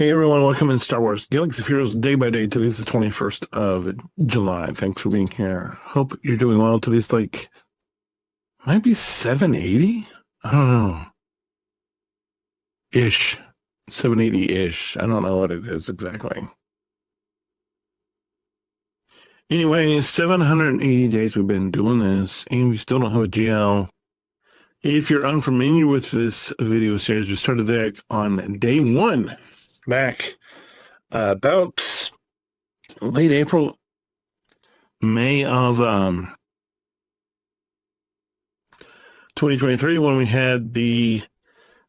Hey everyone, welcome in Star Wars Galaxy of Heroes Day by Day. Today's the 21st of July. Thanks for being here. Hope you're doing well. Today's might be 780? I don't know. Ish. 780-ish. I don't know what it is exactly. Anyway, 780 days we've been doing this, and we still don't have a GL. If you're unfamiliar with this video series, we started that on day one, back about late April, May of 2023, when we had the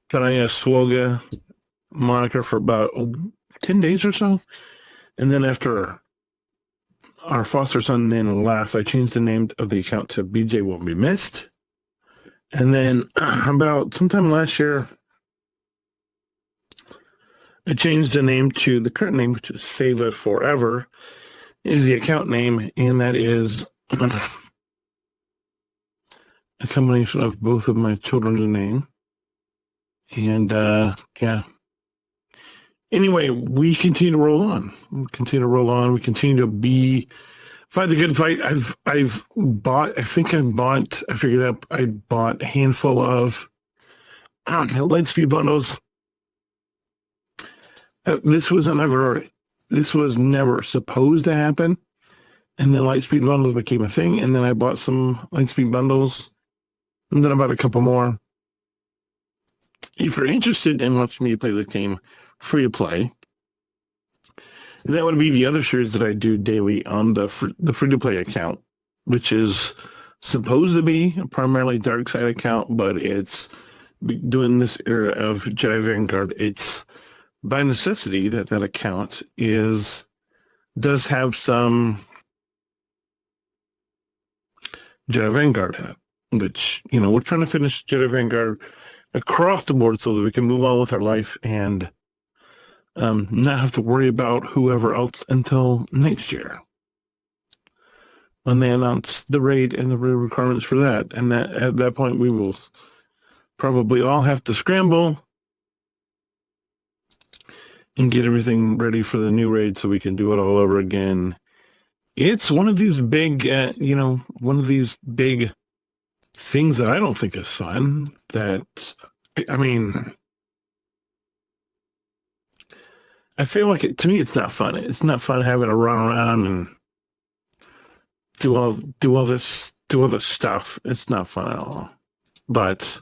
Swgoh moniker for about 10 days or so. And then after our foster son then left, I changed the name of the account to BJ Will Be Missed. And then about sometime last year, I changed the name to the current name, which is Sava Forever, is the account name, and that is a combination of both of my children's name. And yeah. Anyway, we continue to roll on. We continue to fight the good fight. I bought a handful of Lightspeed bundles. This was never supposed to happen. And then Lightspeed bundles became a thing. And then I bought some Lightspeed bundles. And then I bought a couple more. If you're interested in watching me play the game free to play, that would be the other series that I do daily on the free to play account, which is supposed to be a primarily dark side account, but it's doing this era of Jedi Vanguard. It's by necessity that account does have some Jedi Vanguard in it, which, we're trying to finish Jedi Vanguard across the board so that we can move on with our life and not have to worry about whoever else until next year, when they announce the raid and the raid requirements for that. And that at that point, we will probably all have to scramble and get everything ready for the new raid so we can do it all over again. It's one of these big, things that I don't think is fun. I feel like to me, it's not fun. It's not fun having to run around and do all this stuff. It's not fun at all. But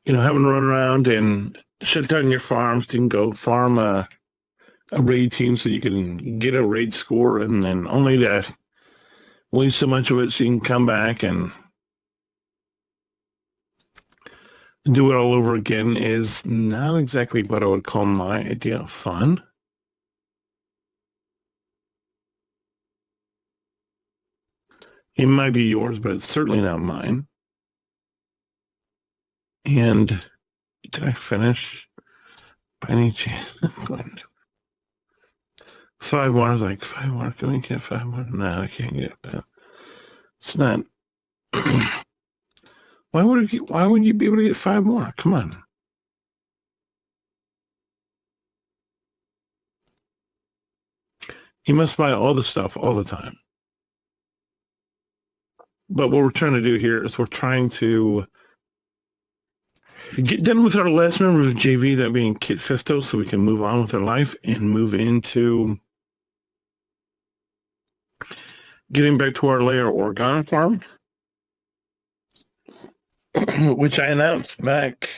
having to run around and shut down your farms, you can go farm a raid team so you can get a raid score, and then only to waste so much of it so you can come back and do it all over again is not exactly what I would call my idea of fun. It might be yours, but it's certainly not mine. And did I finish by any chance? 5 more. I was like, 5 more. Can we get 5 more? No, I can't get that. It's not. Why would you be able to get 5 more? Come on. You must buy all the stuff all the time. But what we're trying to do here is we're trying to get done with our last member of JV, that being Kit Fisto, so we can move on with our life and move into getting back to our Leia Organa farm, which I announced back,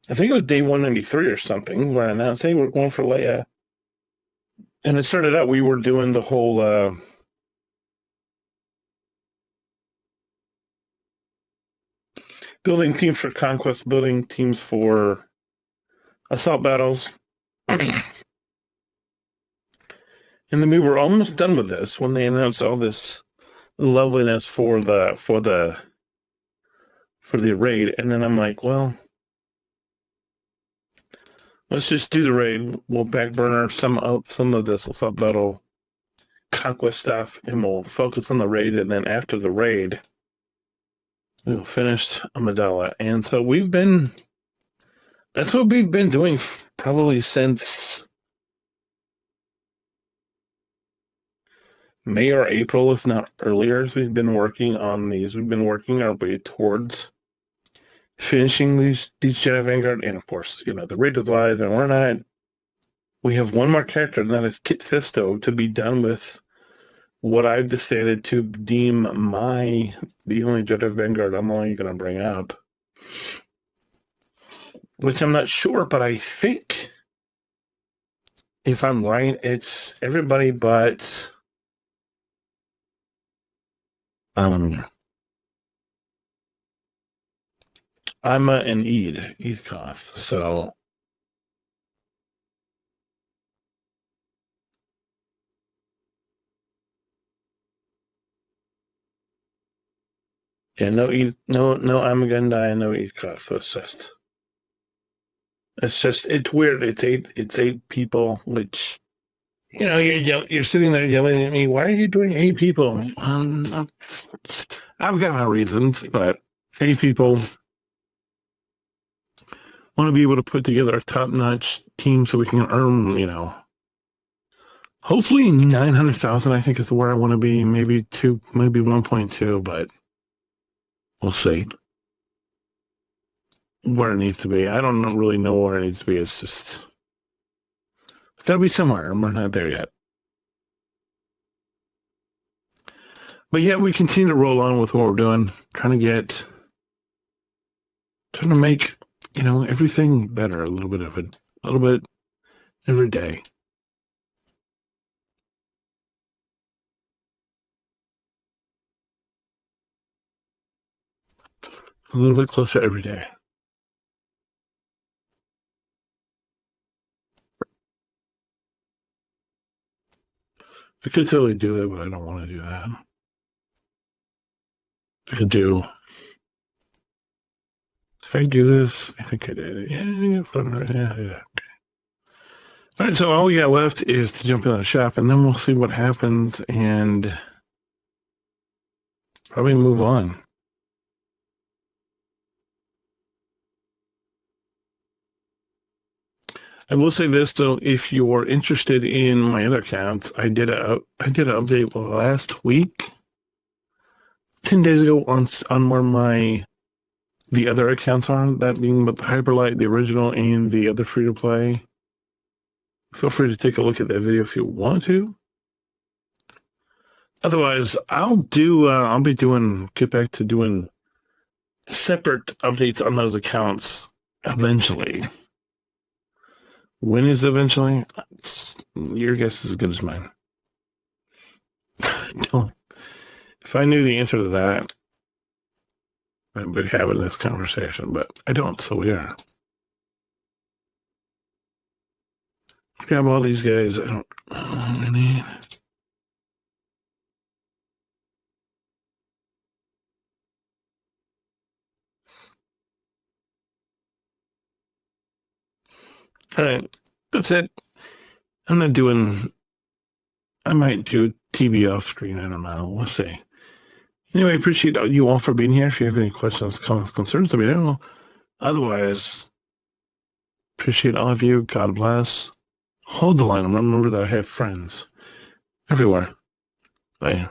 I think it was day 193 or something, where I announced, hey, we're going for Leia. And it started out, we were doing the whole building teams for conquest, building teams for assault battles. And then we were almost done with this when they announced all this loveliness for the raid. And then I'm like, well, let's just do the raid. We'll backburner some of this assault battle conquest stuff, and we'll focus on the raid. And then after the raid, we'll finish Amidala. And so we've been That's what we've been doing probably since May or April, if not earlier. We've been working on these. We've been working our way towards finishing these Jedi Vanguard, and of course, the Raid of the Live, and we're not. We have one more character, and that is Kit Fisto, to be done with what I've decided to deem the only Jedi Vanguard I'm only going to bring up. Which I'm not sure, but I think, if I'm right, it's everybody but Amma and Eidkoth. So yeah, no Amma gonna die, no Eidkoth. It's weird. It's eight people, which you're sitting there yelling at me. Why are you doing 8 people? I've got my reasons, but 8 people want to be able to put together a top-notch team so we can earn, hopefully 900,000. I think is where I want to be. Maybe 1.2, but we'll see where it needs to be. I don't really know where it needs to be. It's just got to be somewhere, and we're not there yet. But yeah, we continue to roll on with what we're doing, trying to make everything better, a little bit every day. A little bit closer every day. I could totally do that, but I don't want to do that. I could do. Did I do this? I think I did. Yeah. Okay. All right, so all we got left is to jump in the shop, and then we'll see what happens and probably move on. I will say this though: if you're interested in my other accounts, I did an update last week, 10 days ago, on where the other accounts are. That being the Hyperlight, the original, and the other free to play. Feel free to take a look at that video if you want to. Otherwise, I'll get back to doing separate updates on those accounts eventually. When is eventually? Your guess is as good as mine. If I knew the answer to that, I'd be having this conversation, but I don't, so we are. Grab all these guys. I don't really. All right, that's it. I might do TV off screen. I don't know. We'll see. Anyway, appreciate you all for being here. If you have any questions, comments, concerns, let me know. Otherwise, appreciate all of you. God bless. Hold the line and remember that I have friends everywhere. Bye.